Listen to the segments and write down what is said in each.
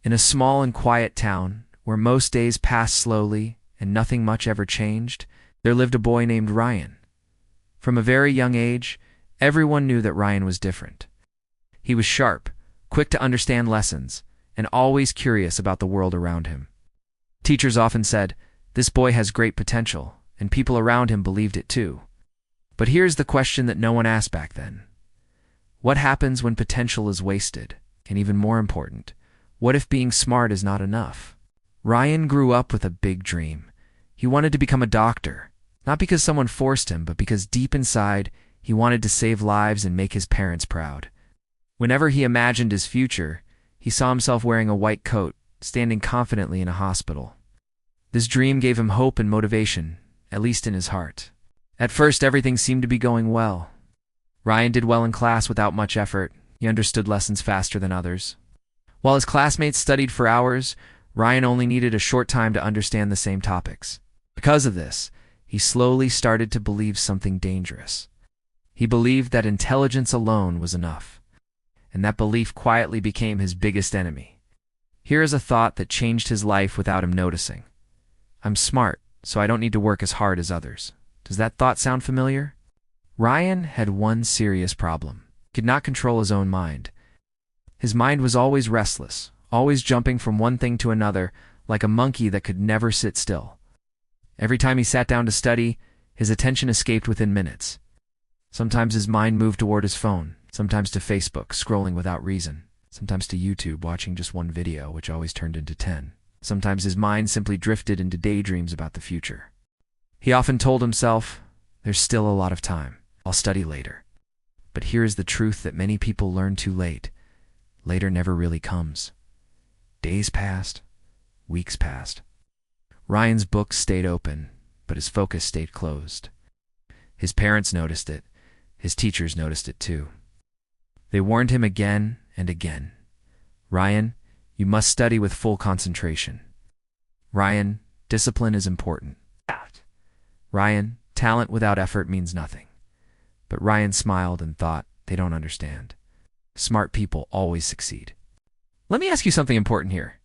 In a small and quiet town, where most days passed slowly and nothing much ever changed, there lived a boy named Ryan. From a very young age, everyone knew that Ryan was different. He was sharp, quick to understand lessons, and always curious about the world around him. Teachers often said, "This boy has great potential," and people around him believed it too. But here's the question that no one asked back then. What happens when potential is wasted? And even more important, what if being smart is not enough? Ryan grew up with a big dream. He wanted to become a doctor, not because someone forced him, but because deep inside, he wanted to save lives and make his parents proud. Whenever he imagined his future, he saw himself wearing a white coat, standing confidently in a hospital. This dream gave him hope and motivation, at least in his heart. At first, everything seemed to be going well. Ryan did well in class without much effort. He understood lessons faster than others. While his classmates studied for hours, Ryan only needed a short time to understand the same topics. Because of this, he slowly started to believe something dangerous. He believed that intelligence alone was enough, and that belief quietly became his biggest enemy. Here is a thought that changed his life without him noticing. I'm smart, so I don't need to work as hard as others. Does that thought sound familiar? Ryan had one serious problem. He could not control his own mind. His mind was always restless, always jumping from one thing to another, like a monkey that could never sit still. Every time he sat down to study, his attention escaped within minutes. Sometimes his mind moved toward his phone, sometimes to Facebook, scrolling without reason, sometimes to YouTube, watching just one video, which always turned into 10. Sometimes his mind simply drifted into daydreams about the future. He often told himself, "There's still a lot of time. I'll study later." But here is the truth that many people learn too late. Later never really comes. Days passed, weeks passed. Ryan's books stayed open, but his focus stayed closed. His parents noticed it. His teachers noticed it too. They warned him again and again. "Ryan, you must study with full concentration. Ryan, discipline is important. Ryan, talent without effort means nothing." But Ryan smiled and thought, they don't understand. Smart people always succeed. Let me ask you something important here.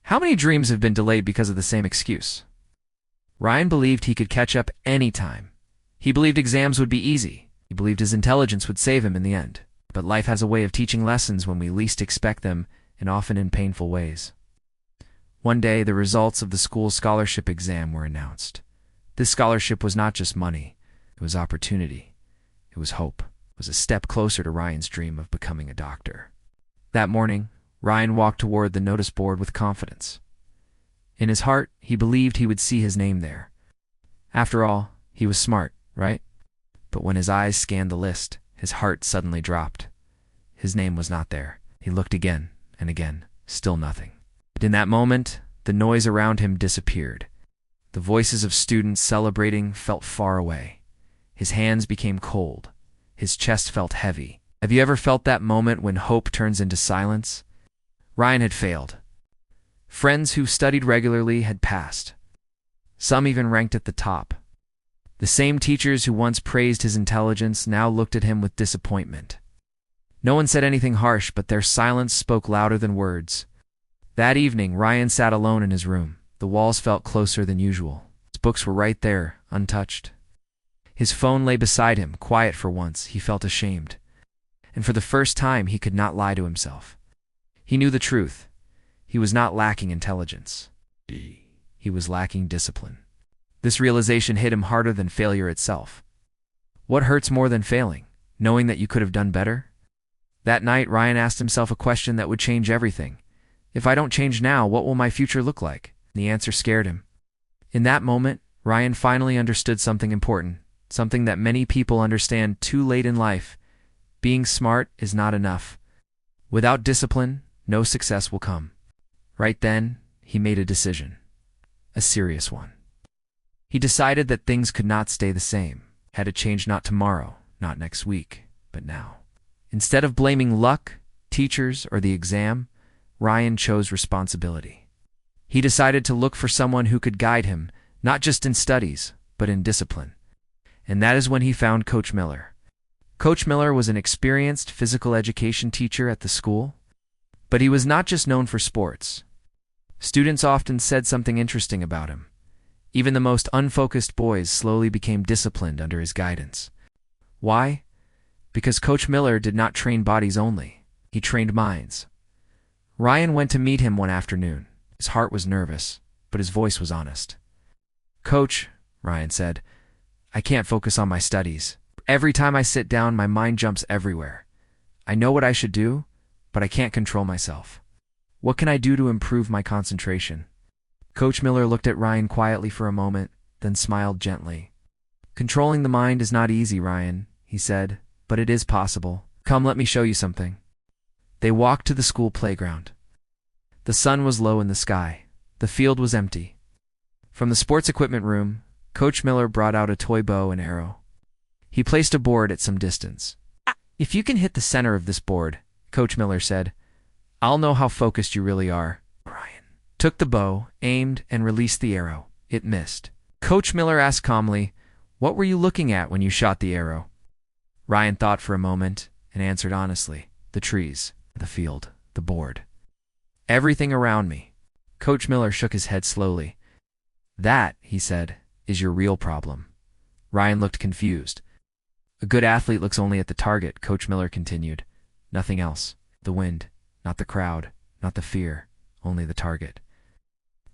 How many dreams have been delayed because of the same excuse? Ryan believed he could catch up any time. He believed exams would be easy. He believed his intelligence would save him in the end. But life has a way of teaching lessons when we least expect them, and often in painful ways. One day, the results of the school's scholarship exam were announced. This scholarship was not just money. It was opportunity. It was hope. It was a step closer to Ryan's dream of becoming a doctor. That morning, Ryan walked toward the notice board with confidence. In his heart, he believed he would see his name there. After all, he was smart, right? But when his eyes scanned the list, his heart suddenly dropped. His name was not there. He looked again and again, still nothing. But in that moment, the noise around him disappeared. The voices of students celebrating felt far away. His hands became cold. His chest felt heavy. Have you ever felt that moment when hope turns into silence? Ryan had failed. Friends who studied regularly had passed. Some even ranked at the top. The same teachers who once praised his intelligence now looked at him with disappointment. No one said anything harsh, but their silence spoke louder than words. That evening, Ryan sat alone in his room. The walls felt closer than usual. His books were right there, untouched. His phone lay beside him, quiet for once. He felt ashamed. And for the first time, he could not lie to himself. He knew the truth. He was not lacking intelligence. He was lacking discipline. This realization hit him harder than failure itself. What hurts more than failing? Knowing that you could have done better? That night, Ryan asked himself a question that would change everything. If I don't change now, what will my future look like? The answer scared him. In that moment, Ryan finally understood something important, something that many people understand too late in life. Being smart is not enough. Without discipline, no success will come. Right then, he made a decision. A serious one. He decided that things could not stay the same. Had to change not tomorrow, not next week, but now. Instead of blaming luck, teachers, or the exam, Ryan chose responsibility. He decided to look for someone who could guide him, not just in studies, but in discipline. And that is when he found Coach Miller. Coach Miller was an experienced physical education teacher at the school. But he was not just known for sports. Students often said something interesting about him. Even the most unfocused boys slowly became disciplined under his guidance. Why? Because Coach Miller did not train bodies only. He trained minds. Ryan went to meet him one afternoon. His heart was nervous, but his voice was honest. "Coach," Ryan said, "I can't focus on my studies. Every time I sit down, my mind jumps everywhere. I know what I should do, but I can't control myself. What can I do to improve my concentration?" Coach Miller looked at Ryan quietly for a moment, then smiled gently. "Controlling the mind is not easy, Ryan," he said, "but it is possible. Come, let me show you something." They walked to the school playground. The sun was low in the sky. The field was empty. From the sports equipment room, Coach Miller brought out a toy bow and arrow. He placed a board at some distance. "If you can hit the center of this board," Coach Miller said, "I'll know how focused you really are." Ryan took the bow, aimed, and released the arrow. It missed. Coach Miller asked calmly, "What were you looking at when you shot the arrow?" Ryan thought for a moment and answered honestly, "The trees, the field, the board. Everything around me." Coach Miller shook his head slowly. "That," he said, "is your real problem." Ryan looked confused. "A good athlete looks only at the target," Coach Miller continued. "Nothing else. The wind, not the crowd, not the fear, only the target."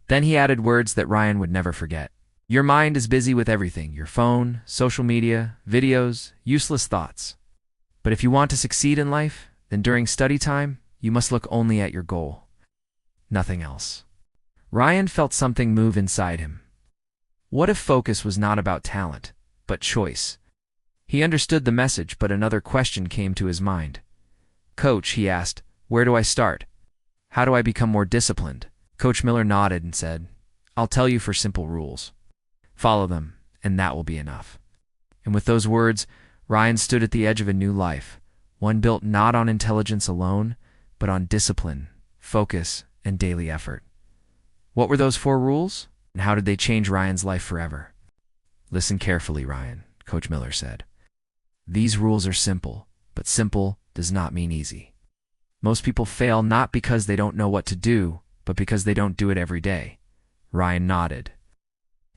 Then he added words that Ryan would never forget. "Your mind is busy with everything, your phone, social media, videos, useless thoughts. But if you want to succeed in life, then during study time, you must look only at your goal. Nothing else." Ryan felt something move inside him. What if focus was not about talent, but choice? He understood the message, but another question came to his mind. "Coach," he asked, "where do I start? How do I become more disciplined?" Coach Miller nodded and said, "I'll tell you 4 simple rules. Follow them, and that will be enough." And with those words, Ryan stood at the edge of a new life, one built not on intelligence alone, but on discipline, focus, and daily effort. What were those 4 rules, and how did they change Ryan's life forever? "Listen carefully, Ryan," Coach Miller said. "These rules are simple, but simple does not mean easy. Most people fail not because they don't know what to do, but because they don't do it every day." Ryan nodded.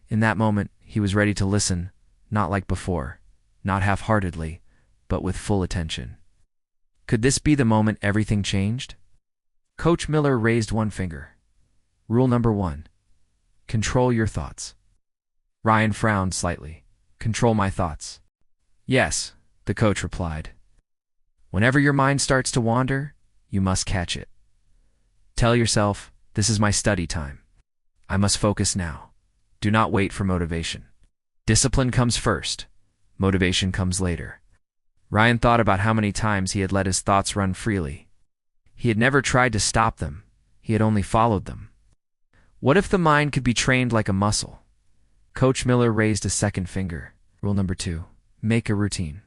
In that moment, he was ready to listen, not like before, not half-heartedly, but with full attention. Could this be the moment everything changed? Coach Miller raised one finger. "Rule number 1. Control your thoughts." Ryan frowned slightly. "Control my thoughts?" "Yes," the coach replied. "Whenever your mind starts to wander, you must catch it. Tell yourself, this is my study time. I must focus now. Do not wait for motivation. Discipline comes first. Motivation comes later." Ryan thought about how many times he had let his thoughts run freely. He had never tried to stop them. He had only followed them. What if the mind could be trained like a muscle? Coach Miller raised a second finger. "Rule number 2. Make a routine."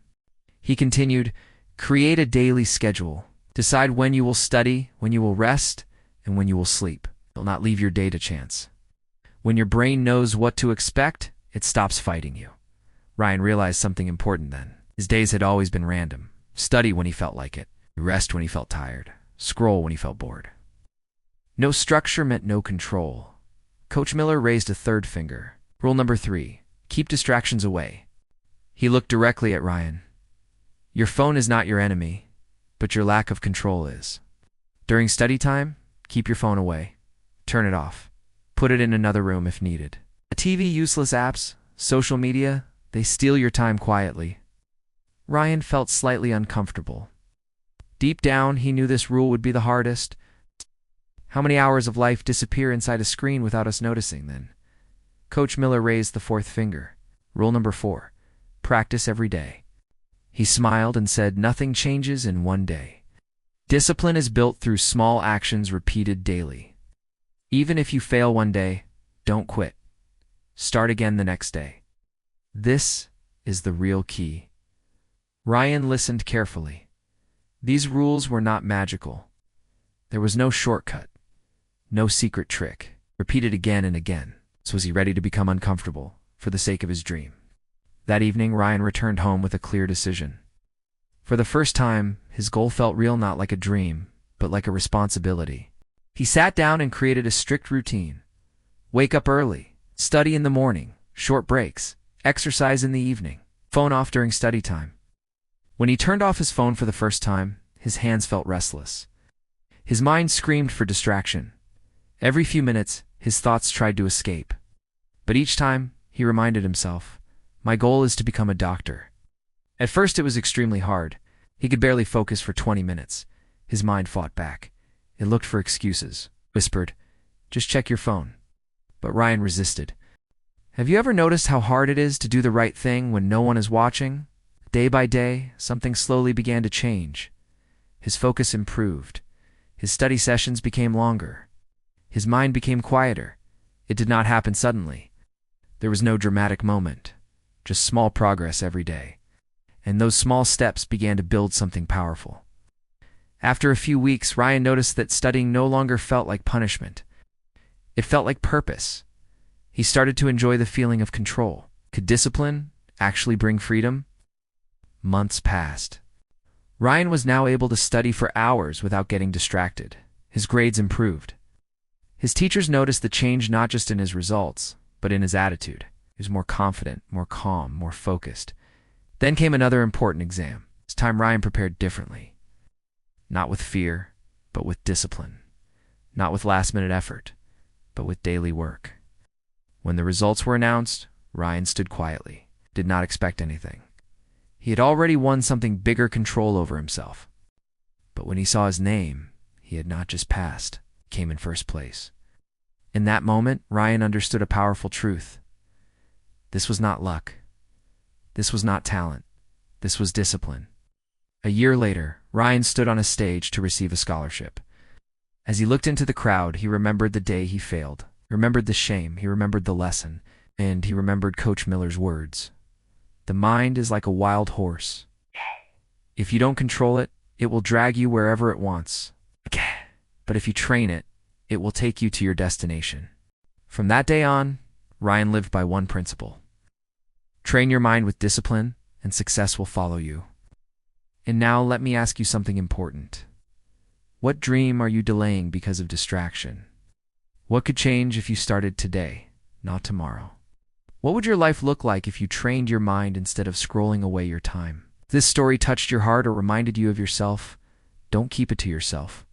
He continued, "Create a daily schedule. Decide when you will study, when you will rest, and when you will sleep. You'll not leave your day to chance. When your brain knows what to expect, it stops fighting you." Ryan realized something important then. His days had always been random. Study when he felt like it. Rest when he felt tired. Scroll when he felt bored. No structure meant no control. Coach Miller raised a third finger. "Rule number 3. Keep distractions away." He looked directly at Ryan. "Your phone is not your enemy, but your lack of control is. During study time, keep your phone away. Turn it off. Put it in another room if needed. TV, useless apps, social media, they steal your time quietly." Ryan felt slightly uncomfortable. Deep down, he knew this rule would be the hardest. How many hours of life disappear inside a screen without us noticing then? Coach Miller raised the 4th finger. "Rule number 4. Practice every day." He smiled and said, "Nothing changes in one day. Discipline is built through small actions repeated daily. Even if you fail one day, don't quit. Start again the next day. This is the real key." Ryan listened carefully. These rules were not magical. There was no shortcut, no secret trick. Repeated again and again. So was he ready to become uncomfortable for the sake of his dream? That evening, Ryan returned home with a clear decision. For the first time, his goal felt real, not like a dream, but like a responsibility. He sat down and created a strict routine. Wake up early, study in the morning, short breaks, exercise in the evening, phone off during study time. When he turned off his phone for the first time, his hands felt restless. His mind screamed for distraction. Every few minutes, his thoughts tried to escape. But each time, he reminded himself, "My goal is to become a doctor." At first it was extremely hard. He could barely focus for 20 minutes. His mind fought back. It looked for excuses, whispered, "Just check your phone." But Ryan resisted. Have you ever noticed how hard it is to do the right thing when no one is watching? Day by day, something slowly began to change. His focus improved. His study sessions became longer. His mind became quieter. It did not happen suddenly. There was no dramatic moment, just small progress every day. And those small steps began to build something powerful. After a few weeks, Ryan noticed that studying no longer felt like punishment. It felt like purpose. He started to enjoy the feeling of control. Could discipline actually bring freedom? Months passed. Ryan was now able to study for hours without getting distracted. His grades improved. His teachers noticed the change not just in his results, but in his attitude. He was more confident, more calm, more focused. Then came another important exam. This time Ryan prepared differently. Not with fear, but with discipline. Not with last-minute effort, but with daily work. When the results were announced, Ryan stood quietly, did not expect anything. He had already won something bigger: control over himself. But when he saw his name, he had not just passed, he came in first place. In that moment, Ryan understood a powerful truth. This was not luck. This was not talent. This was discipline. A year later, Ryan stood on a stage to receive a scholarship. As he looked into the crowd, he remembered the day he failed. He remembered the shame, he remembered the lesson, and he remembered Coach Miller's words. The mind is like a wild horse. If you don't control it, it will drag you wherever it wants. But if you train it, it will take you to your destination. From that day on, Ryan lived by one principle. Train your mind with discipline, and success will follow you. And now let me ask you something important. What dream are you delaying because of distraction? What could change if you started today, not tomorrow? What would your life look like if you trained your mind instead of scrolling away your time? If this story touched your heart or reminded you of yourself, don't keep it to yourself.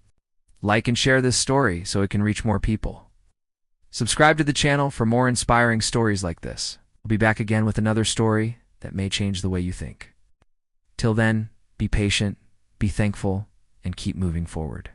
Like and share this story so it can reach more people. Subscribe to the channel for more inspiring stories like this. We'll be back again with another story that may change the way you think. Till then, be patient, be thankful, and keep moving forward.